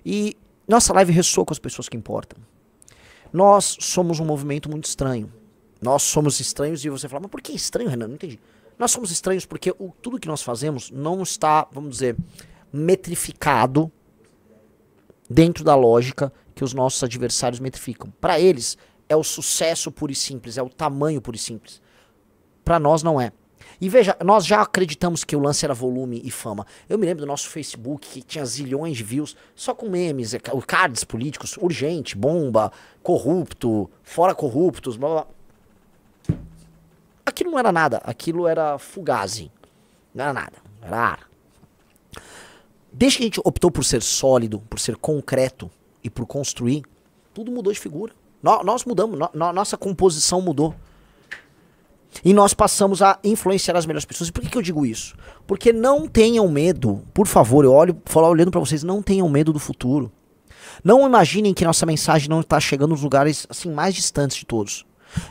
E nossa live ressoa com as pessoas que importam. Nós somos um movimento muito estranho. Nós somos estranhos e você fala, mas por que estranho, Renan? Não entendi. Nós somos estranhos porque tudo que nós fazemos não está, vamos dizer, metrificado dentro da lógica que os nossos adversários metrificam. Para eles, é o sucesso puro e simples, é o tamanho puro e simples. Para nós não é. E veja, nós já acreditamos que o lance era volume e fama. Eu me lembro do nosso Facebook, que tinha zilhões de views, só com memes, cards políticos, urgente, bomba, corrupto, fora corruptos, blá blá. Aquilo não era nada, aquilo era fugazi. Não era nada, era ar. Desde que a gente optou por ser sólido, por ser concreto e por construir, tudo mudou de figura. Nós mudamos, nossa composição mudou. E nós passamos a influenciar as melhores pessoas. E por que eu digo isso? Porque não tenham medo, por favor, eu olhando pra vocês, não tenham medo do futuro. Não imaginem que nossa mensagem não está chegando nos lugares assim mais distantes de todos.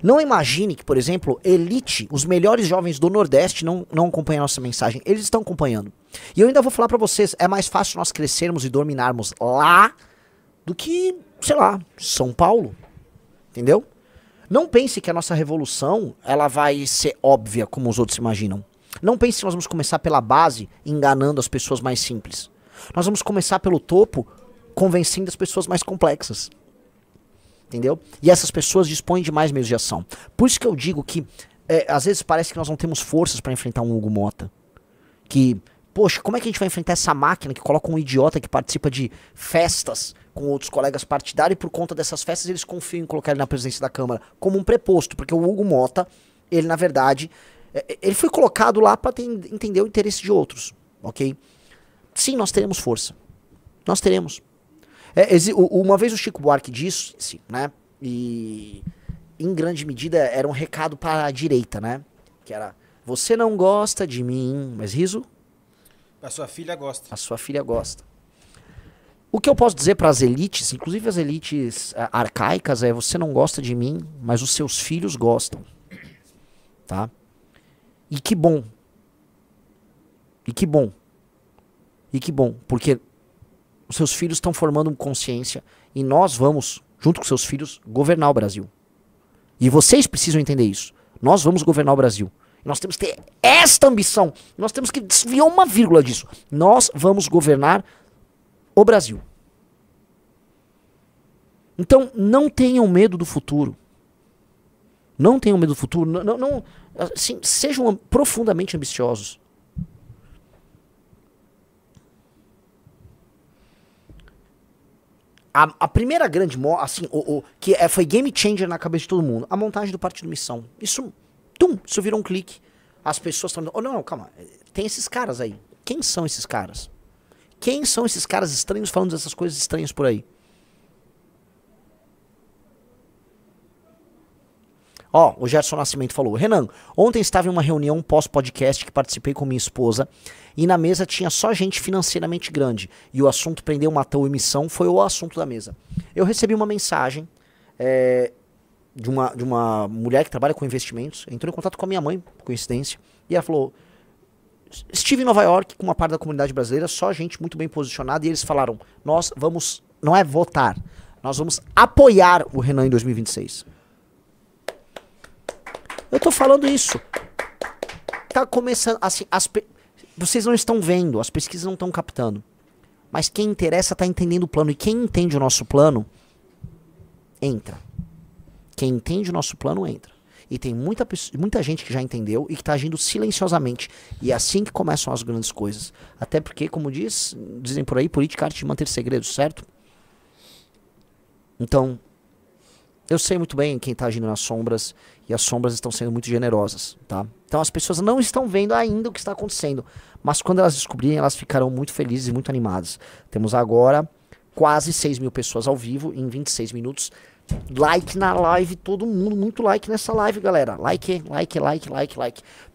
Não imagine que, por exemplo, elite, os melhores jovens do Nordeste não acompanham a nossa mensagem. Eles estão acompanhando. E eu ainda vou falar pra vocês, é mais fácil nós crescermos e dominarmos lá do que, sei lá, São Paulo. Entendeu? Não pense que a nossa revolução ela vai ser óbvia como os outros imaginam. Não pense que nós vamos começar pela base enganando as pessoas mais simples. Nós vamos começar pelo topo convencendo as pessoas mais complexas. Entendeu? E essas pessoas dispõem de mais meios de ação. Por isso que eu digo que às vezes parece que nós não temos forças para enfrentar um Hugo Motta. Que, poxa, como é que a gente vai enfrentar essa máquina que coloca um idiota que participa de festas com outros colegas partidários e por conta dessas festas eles confiam em colocar ele na presidência da Câmara como um preposto, porque o Hugo Motta, ele na verdade, ele foi colocado lá para entender o interesse de outros, ok? Sim, nós teremos força. Nós teremos. Uma vez o Chico Buarque disse, né, e em grande medida era um recado para a direita, né, que era, você não gosta de mim, mas riso? A sua filha gosta. A sua filha gosta. O que eu posso dizer para as elites, inclusive as elites arcaicas, é você não gosta de mim, mas os seus filhos gostam. Tá? E que bom. E que bom. E que bom, porque os seus filhos estão formando consciência e nós vamos, junto com seus filhos, governar o Brasil. E vocês precisam entender isso. Nós vamos governar o Brasil. Nós temos que ter esta ambição. Nós temos que desviar uma vírgula disso. Nós vamos governar o Brasil. Então, não tenham medo do futuro. Não tenham medo do futuro. Não, assim, sejam profundamente ambiciosos. A primeira grande, assim, que foi game changer na cabeça de todo mundo, a montagem do Partido Missão. Isso virou um clique. As pessoas estão... não, calma. Tem esses caras aí. Quem são esses caras? Quem são esses caras estranhos falando dessas coisas estranhas por aí? Ó, o Gerson Nascimento falou, Renan, ontem estava em uma reunião pós-podcast que participei com minha esposa e na mesa tinha só gente financeiramente grande e o assunto prendeu, matou, emissão foi o assunto da mesa. Eu recebi uma mensagem de uma mulher que trabalha com investimentos, entrou em contato com a minha mãe, por coincidência, e ela falou, estive em Nova York com uma parte da comunidade brasileira, só gente muito bem posicionada, e eles falaram, nós vamos, não é votar, nós vamos apoiar o Renan em 2026. Eu tô falando isso. Tá começando, assim, vocês não estão vendo, as pesquisas não estão captando. Mas quem interessa tá entendendo o plano, e quem entende o nosso plano, entra. Quem entende o nosso plano, entra. E tem muita gente que já entendeu e que tá agindo silenciosamente. E é assim que começam as grandes coisas. Até porque, como dizem por aí, política é arte de manter segredos, certo? Então, eu sei muito bem quem tá agindo nas sombras, e as sombras estão sendo muito generosas, tá? Então as pessoas não estão vendo ainda o que está acontecendo, mas quando elas descobrirem, elas ficarão muito felizes e muito animadas. Temos agora quase 6 mil pessoas ao vivo em 26 minutos. Like na live, todo mundo, muito like nessa live, galera. Like.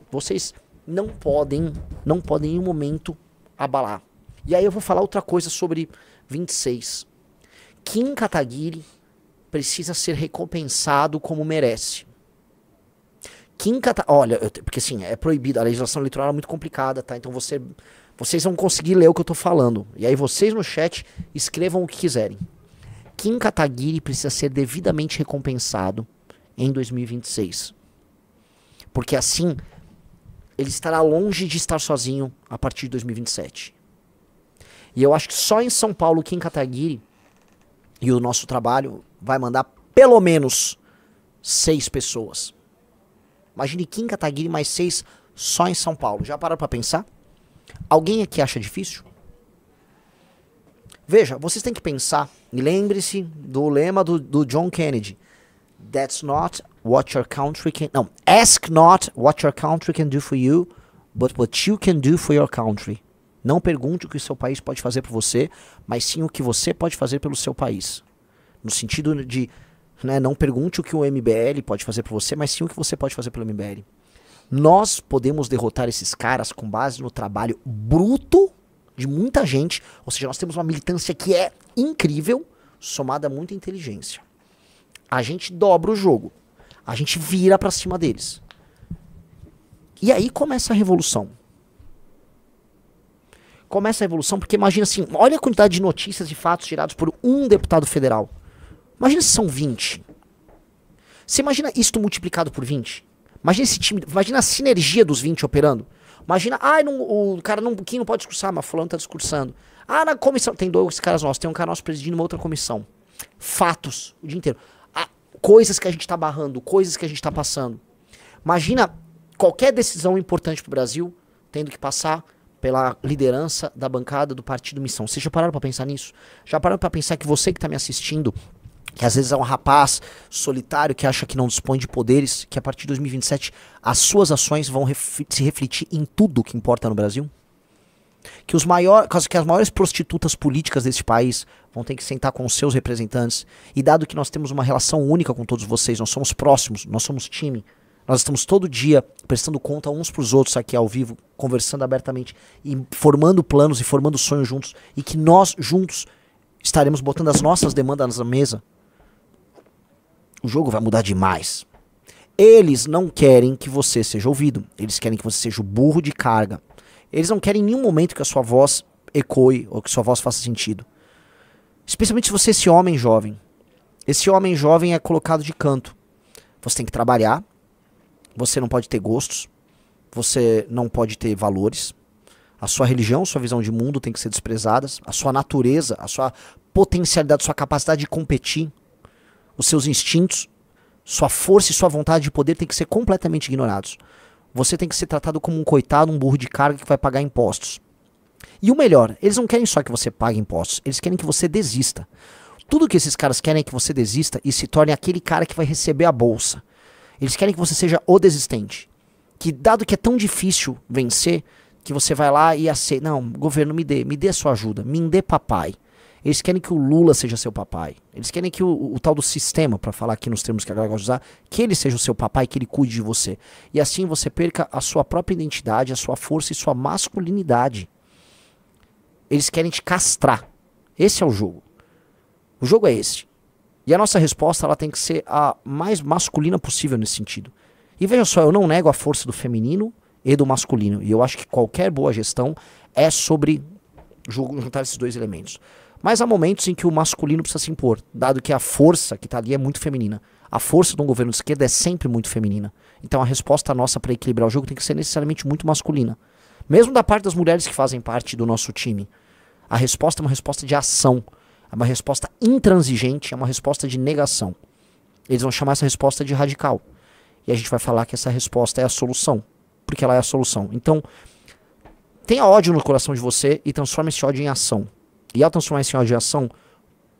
Vocês não podem em nenhum momento abalar. E aí eu vou falar outra coisa sobre 26. Kim Kataguiri precisa ser recompensado como merece. Olha, porque assim, é proibido, a legislação eleitoral é muito complicada, tá? Então você Vocês vão conseguir ler o que eu tô falando. E aí vocês no chat escrevam o que quiserem. Kim Kataguiri precisa ser devidamente recompensado em 2026. Porque assim, ele estará longe de estar sozinho a partir de 2027. E eu acho que só em São Paulo, Kim Kataguiri e o nosso trabalho vai mandar pelo menos 6 pessoas. Imagine Kim Kataguiri mais 6 só em São Paulo. Já pararam pra pensar? Alguém aqui acha difícil? Veja, vocês têm que pensar, e lembre-se do lema do John Kennedy. That's not what your country can... Não, ask not what your country can do for you, but what you can do for your country. Não pergunte o que o seu país pode fazer por você, mas sim o que você pode fazer pelo seu país. No sentido de, né, não pergunte o que o MBL pode fazer por você, mas sim o que você pode fazer pelo MBL. Nós podemos derrotar esses caras com base no trabalho bruto de muita gente, ou seja, nós temos uma militância que é incrível, somada a muita inteligência. A gente dobra o jogo, a gente vira pra cima deles. E aí começa a revolução. Começa a revolução porque imagina assim, olha a quantidade de notícias e fatos gerados por um deputado federal. Imagina se são 20. Você imagina isto multiplicado por 20? Imagina esse time, imagina a sinergia dos 20 operando. Imagina, o cara não, Kim não pode discursar, mas fulano tá discursando. Na comissão, tem 2 caras nossos, tem um cara nosso presidindo uma outra comissão. Fatos, o dia inteiro. Coisas que a gente tá barrando, coisas que a gente tá passando. Imagina qualquer decisão importante pro Brasil tendo que passar pela liderança da bancada do Partido Missão. Vocês já pararam pra pensar nisso? Já pararam pra pensar que você que tá me assistindo, que às vezes é um rapaz solitário que acha que não dispõe de poderes, que a partir de 2027 as suas ações vão se refletir em tudo que importa no Brasil? Que as maiores prostitutas políticas desse país vão ter que sentar com os seus representantes. E dado que nós temos uma relação única com todos vocês, nós somos próximos, nós somos time, nós estamos todo dia prestando conta uns pros outros aqui ao vivo, conversando abertamente e formando planos e formando sonhos juntos, e que nós juntos estaremos botando as nossas demandas na mesa, o jogo vai mudar demais. Eles não querem que você seja ouvido, eles querem que você seja o burro de carga. Eles não querem em nenhum momento que a sua voz ecoe ou que sua voz faça sentido. Especialmente se você é esse homem jovem. Esse homem jovem é colocado de canto. Você tem que trabalhar, você não pode ter gostos, você não pode ter valores, a sua religião, sua visão de mundo tem que ser desprezadas, a sua natureza, a sua potencialidade, sua capacidade de competir, os seus instintos, sua força e sua vontade de poder tem que ser completamente ignorados. Você tem que ser tratado como um coitado, um burro de carga que vai pagar impostos. E o melhor, eles não querem só que você pague impostos, eles querem que você desista. Tudo que esses caras querem é que você desista e se torne aquele cara que vai receber a bolsa. Eles querem que você seja o desistente. Que dado que é tão difícil vencer, que você vai lá e aceita. Não, governo, me dê a sua ajuda, me dê papai. Eles querem que o Lula seja seu papai. Eles querem que o tal do sistema, para falar aqui nos termos que a galera gosta de usar, que ele seja o seu papai, que ele cuide de você. E assim você perca a sua própria identidade, a sua força e sua masculinidade. Eles querem te castrar. Esse é o jogo. O jogo é esse. E a nossa resposta ela tem que ser a mais masculina possível nesse sentido. E veja só, eu não nego a força do feminino e do masculino. E eu acho que qualquer boa gestão é sobre juntar esses dois elementos. Mas há momentos em que o masculino precisa se impor, dado que a força que está ali é muito feminina. A força de um governo de esquerda é sempre muito feminina. Então a resposta nossa para equilibrar o jogo tem que ser necessariamente muito masculina. Mesmo da parte das mulheres que fazem parte do nosso time. A resposta é uma resposta de ação. É uma resposta intransigente, é uma resposta de negação. Eles vão chamar essa resposta de radical. E a gente vai falar que essa resposta é a solução. Porque ela é a solução. Então, tenha ódio no coração de você e transforme esse ódio em ação. E ao transformar esse ódio em ação,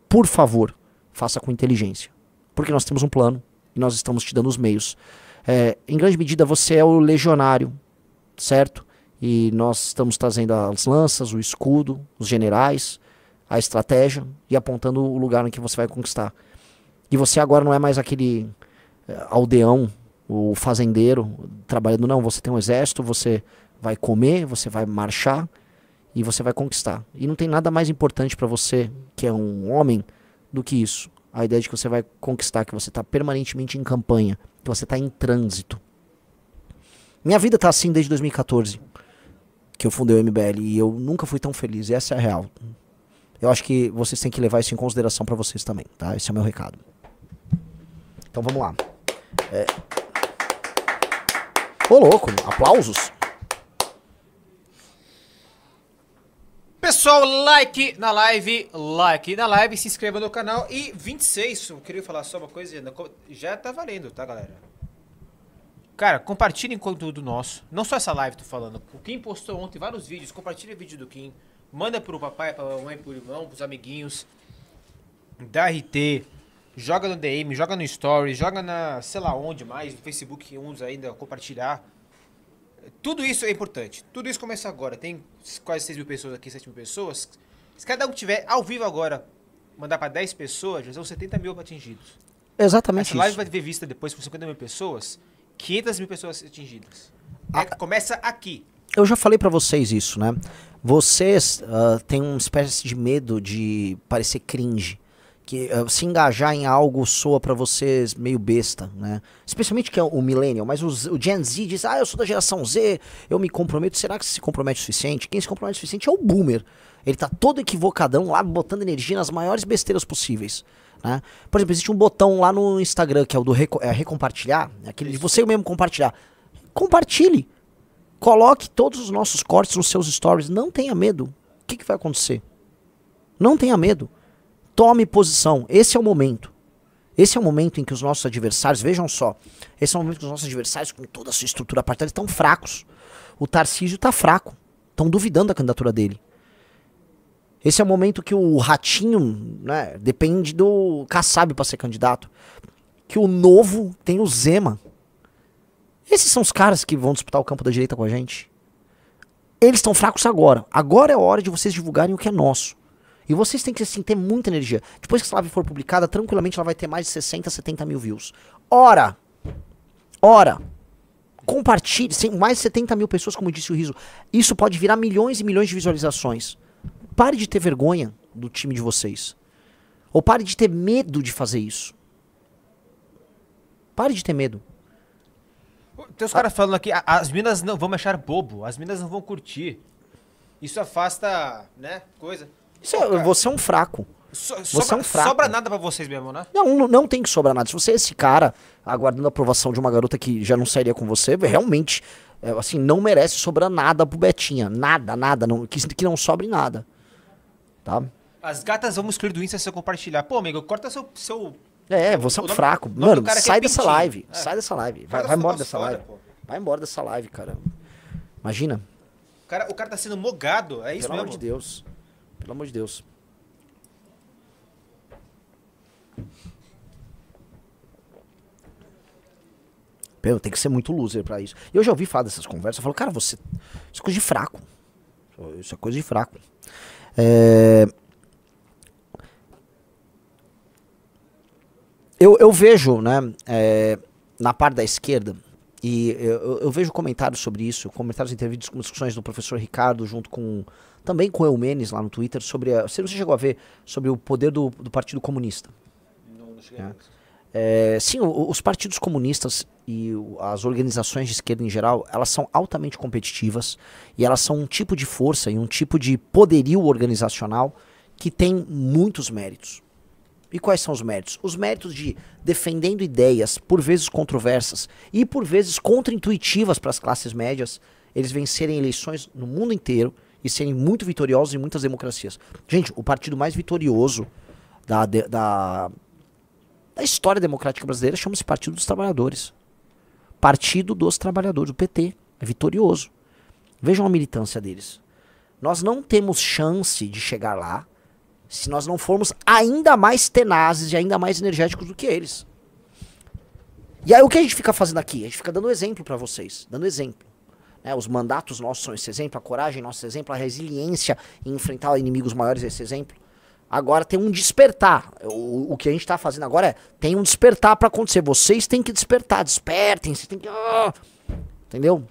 por favor, faça com inteligência. Porque nós temos um plano e nós estamos te dando os meios. Em grande medida, você é o legionário, certo? E nós estamos trazendo as lanças, o escudo, os generais, a estratégia e apontando o lugar em que você vai conquistar. E você agora não é mais aquele aldeão, o fazendeiro, trabalhando, não. Você tem um exército, você vai comer, você vai marchar e você vai conquistar. E não tem nada mais importante para você, que é um homem, do que isso. A ideia de que você vai conquistar, que você está permanentemente em campanha, que você está em trânsito. Minha vida está assim desde 2014. que eu fundei o MBL e eu nunca fui tão feliz, e essa é a real. Eu acho que vocês têm que levar isso em consideração pra vocês também, tá? Esse é o meu recado. Então vamos lá. Ô louco, aplausos. Pessoal, like na live, se inscreva no canal. E 26, eu queria falar só uma coisa, já tá valendo, tá, galera? Cara, compartilhem conteúdo nosso. Não só essa live, tô falando. O Kim postou ontem vários vídeos. Compartilha o vídeo do Kim. Manda pro papai, pra mamãe, pro irmão, pros amiguinhos. Dá RT. Joga no DM, joga no Story, joga na sei lá onde mais, no Facebook, uns ainda, compartilhar. Tudo isso é importante. Tudo isso começa agora. Tem quase 6 mil pessoas aqui, 7 mil pessoas. Se cada um tiver ao vivo agora, mandar pra 10 pessoas, já são 70 mil atingidos. Exatamente Essa live isso. vai ver vista depois por 50 mil pessoas, 500 mil pessoas atingidas. Começa aqui. Eu já falei pra vocês isso, né? Vocês têm uma espécie de medo de parecer cringe. Que se engajar em algo soa pra vocês meio besta, né? Especialmente que é o millennial, mas o Gen Z diz, eu sou da geração Z, eu me comprometo. Será que você se compromete o suficiente? Quem se compromete o suficiente é o boomer. Ele tá todo equivocadão lá, botando energia nas maiores besteiras possíveis, né? Por exemplo, existe um botão lá no Instagram, que é o do recompartilhar, aquele de você mesmo compartilhar. Compartilhe. Coloque todos os nossos cortes nos seus stories. Não tenha medo. O que vai acontecer? Não tenha medo. Tome posição. Esse é o momento. Esse é o momento em que os nossos adversários, vejam só, esse é o momento que os nossos adversários, com toda a sua estrutura partidária, estão fracos. O Tarcísio está fraco. Estão duvidando da candidatura dele. Esse é o momento que o Ratinho, né, depende do Kassab para ser candidato. Que o Novo tem o Zema. Esses são os caras que vão disputar o campo da direita com a gente. Eles estão fracos agora. Agora é a hora de vocês divulgarem o que é nosso. E vocês têm que assim, ter muita energia. Depois que essa live for publicada, tranquilamente ela vai ter mais de 60, 70 mil views. Ora! Compartilhe. Mais de 70 mil pessoas, como disse o Riso. Isso pode virar milhões e milhões de visualizações. Pare de ter vergonha do time de vocês. Ou pare de ter medo de fazer isso. Pare de ter medo. Tem os caras falando aqui, as minas não vão me achar bobo, as minas não vão curtir. Isso afasta, né, coisa. Você é um fraco. Você é um fraco. Sobra nada pra vocês mesmo, né? Não tem que sobrar nada. Se você é esse cara aguardando a aprovação de uma garota que já não sairia com você, realmente, assim, não merece sobrar nada pro Betinha. Nada, que não sobre nada. Tá? As gatas vão excluir do Insta se eu compartilhar. Pô, amigo, corta seu... Você é um fraco. Mano, sai dessa live. Sai dessa live. Vai embora dessa live. Vai embora dessa live, cara. Imagina. O cara tá sendo mogado, é isso mesmo? Pelo amor de Deus. Pelo amor de Deus. Tem que ser muito loser pra isso. E eu já ouvi falar dessas conversas. Eu falo, cara, isso é coisa de fraco. Isso é coisa de fraco. Eu vejo, né, na parte da esquerda, e eu vejo comentários sobre isso, comentários em vídeos com discussões do professor Ricardo, junto com também com o Eumenes lá no Twitter, sobre você chegou a ver sobre o poder do Partido Comunista. Não cheguei a ver. Sim, os partidos comunistas e as organizações de esquerda em geral, elas são altamente competitivas e elas são um tipo de força e um tipo de poderio organizacional que tem muitos méritos. E quais são os méritos? Os méritos de defendendo ideias, por vezes controversas e por vezes contraintuitivas para as classes médias, eles vencerem eleições no mundo inteiro e serem muito vitoriosos em muitas democracias. Gente, o partido mais vitorioso da história democrática brasileira chama-se Partido dos Trabalhadores. Partido dos Trabalhadores, o PT. É vitorioso. Vejam a militância deles. Nós não temos chance de chegar lá se nós não formos ainda mais tenazes e ainda mais energéticos do que eles. E aí o que a gente fica fazendo aqui? A gente fica dando exemplo pra vocês. Dando exemplo. Os mandatos nossos são esse exemplo, a coragem nosso exemplo, a resiliência em enfrentar inimigos maiores é esse exemplo. Agora tem um despertar. O que a gente tá fazendo agora tem um despertar pra acontecer. Vocês têm que despertar. Despertem. Vocês têm que... Entendeu?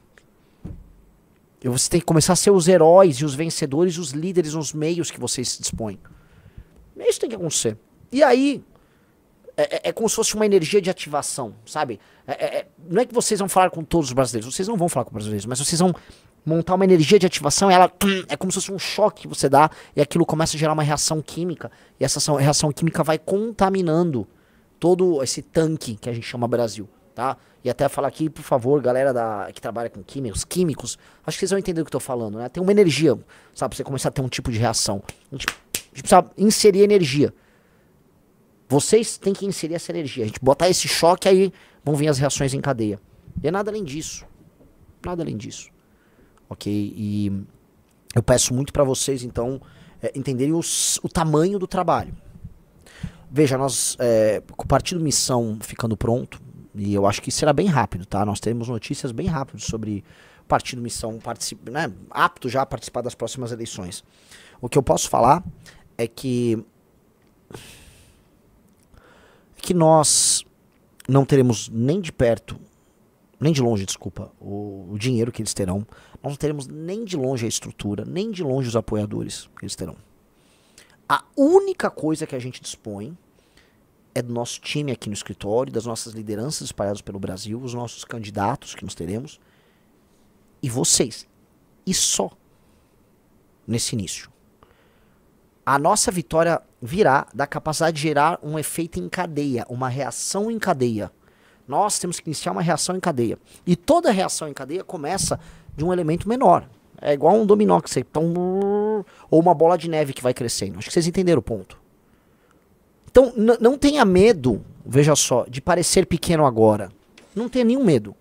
E você tem que começar a ser os heróis e os vencedores, os líderes nos meios que vocês se dispõem. Isso tem que acontecer. E aí, É como se fosse uma energia de ativação, sabe? Não é que vocês vão falar com todos os brasileiros, vocês não vão falar com os brasileiros, mas vocês vão montar uma energia de ativação e ela é como se fosse um choque que você dá e aquilo começa a gerar uma reação química e essa reação química vai contaminando todo esse tanque que a gente chama Brasil, tá? E até falar aqui, por favor, galera que trabalha com químicos, acho que vocês vão entender o que eu tô falando, né? Tem uma energia, sabe? Pra você começar a ter um tipo de reação. A gente precisa inserir energia. Vocês têm que inserir essa energia. A gente botar esse choque, aí vão vir as reações em cadeia. E é nada além disso. Nada além disso. Ok? E eu peço muito pra vocês, então, entenderem o tamanho do trabalho. Veja, nós, com o Partido Missão ficando pronto, e eu acho que será bem rápido, tá? Nós teremos notícias bem rápido sobre o Partido Missão né, apto já a participar das próximas eleições. O que eu posso falar é que nós não teremos nem de perto, nem de longe, desculpa, o dinheiro que eles terão. Nós não teremos nem de longe a estrutura, nem de longe os apoiadores que eles terão. A única coisa que a gente dispõe é do nosso time aqui no escritório, das nossas lideranças espalhadas pelo Brasil, os nossos candidatos que nós teremos, e vocês. E só nesse início. A nossa vitória virá da capacidade de gerar um efeito em cadeia, uma reação em cadeia. Nós temos que iniciar uma reação em cadeia. E toda reação em cadeia começa de um elemento menor. É igual um dominó que você... ou uma bola de neve que vai crescendo. Acho que vocês entenderam o ponto. Então, não tenha medo, veja só, de parecer pequeno agora. Não tenha nenhum medo.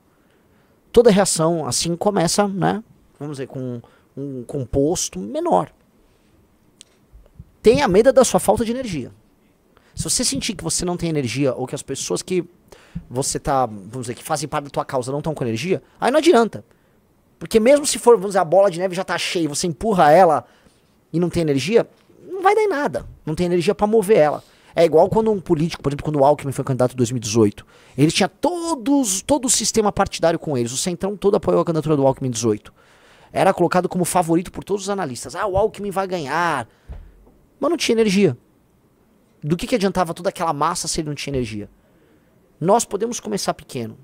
Toda reação assim começa, né? Vamos dizer, com um composto menor. Tenha medo da sua falta de energia. Se você sentir que você não tem energia, ou que as pessoas que você tá, vamos dizer, que fazem parte da tua causa não estão com energia, aí não adianta. Porque mesmo se for, vamos dizer, a bola de neve já tá cheia, você empurra ela e não tem energia, não vai dar em nada. Não tem energia pra mover ela. É igual quando um político, por exemplo, quando o Alckmin foi candidato em 2018, eles tinham todo o sistema partidário com eles, o Centrão todo apoiou a candidatura do Alckmin em 18. Era colocado como favorito por todos os analistas. Ah, o Alckmin vai ganhar. Mas não tinha energia. Do que adiantava toda aquela massa se ele não tinha energia? Nós podemos começar pequeno,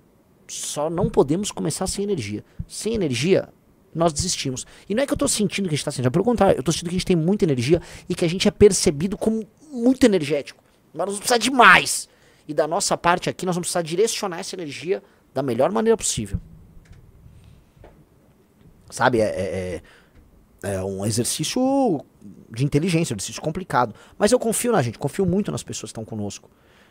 só não podemos começar sem energia. Sem energia, nós desistimos. E não é que eu tô sentindo que a gente tá sentindo, pelo contrário, eu tô sentindo que a gente tem muita energia e que a gente é percebido como muito energético. Mas nós vamos precisar de mais. E da nossa parte aqui, nós vamos precisar direcionar essa energia da melhor maneira possível. Sabe, é um exercício de inteligência, um exercício complicado. Mas eu confio na gente, confio muito nas pessoas que estão conosco.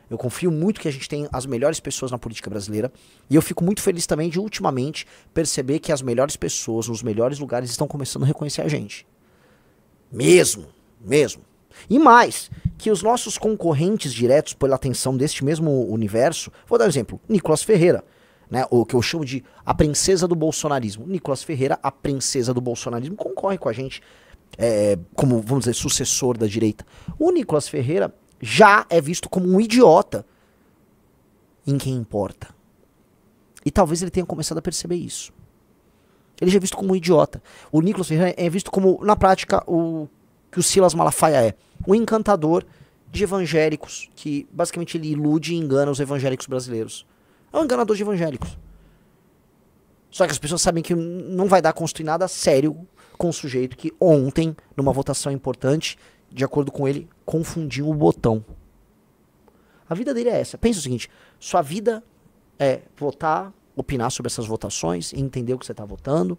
Eu confio muito que a gente tem as melhores pessoas na política brasileira. E eu fico muito feliz também de, ultimamente, perceber que as melhores pessoas, nos melhores lugares, estão começando a reconhecer a gente. Mesmo. E mais, que os nossos concorrentes diretos pela atenção deste mesmo universo, vou dar um exemplo, Nicolas Ferreira, né, o que eu chamo de a princesa do bolsonarismo. Nicolas Ferreira, a princesa do bolsonarismo, concorre com a gente como, vamos dizer, sucessor da direita. O Nicolas Ferreira já é visto como um idiota em quem importa. E talvez ele tenha começado a perceber isso. Ele já é visto como um idiota. O Nicolas Ferreira é visto como, na prática, o que o Silas Malafaia é. Um encantador de evangélicos, que basicamente ele ilude e engana os evangélicos brasileiros. É um enganador de evangélicos. Só que as pessoas sabem que não vai dar construir nada sério com o sujeito que ontem, numa votação importante, de acordo com ele, confundiu o botão. A vida dele é essa. Pensa o seguinte, sua vida é votar, opinar sobre essas votações, entender o que você está votando,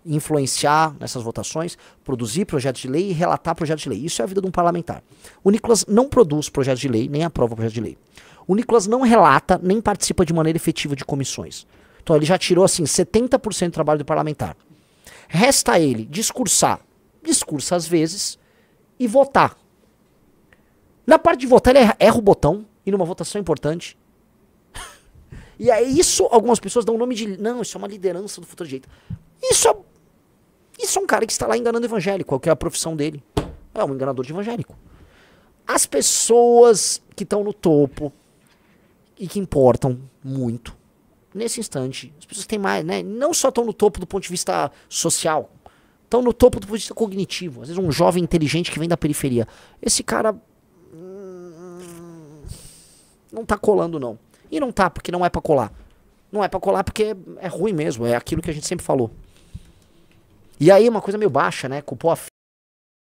influenciar nessas votações, produzir projetos de lei e relatar projetos de lei. Isso é a vida de um parlamentar. O Nicolas não produz projetos de lei, nem aprova projetos de lei. O Nicolas não relata, nem participa de maneira efetiva de comissões. Então ele já tirou, assim, 70% do trabalho do parlamentar. Resta a ele discursar. Discursa às vezes e votar. Na parte de votar ele erra o botão e numa votação importante. E aí isso algumas pessoas dão o nome de... Não, isso é uma liderança do futuro direito. Isso é um cara que está lá enganando evangélico, é o que é a profissão dele. É um enganador de evangélico. As pessoas que estão no topo e que importam muito, nesse instante, as pessoas têm mais, né? Não só estão no topo do ponto de vista social, estão no topo do ponto de vista cognitivo. Às vezes um jovem inteligente que vem da periferia. Esse cara... Não tá colando, não. E não tá, porque não é pra colar. Não é pra colar porque é ruim mesmo, é aquilo que a gente sempre falou. E aí uma coisa meio baixa, né? Culpou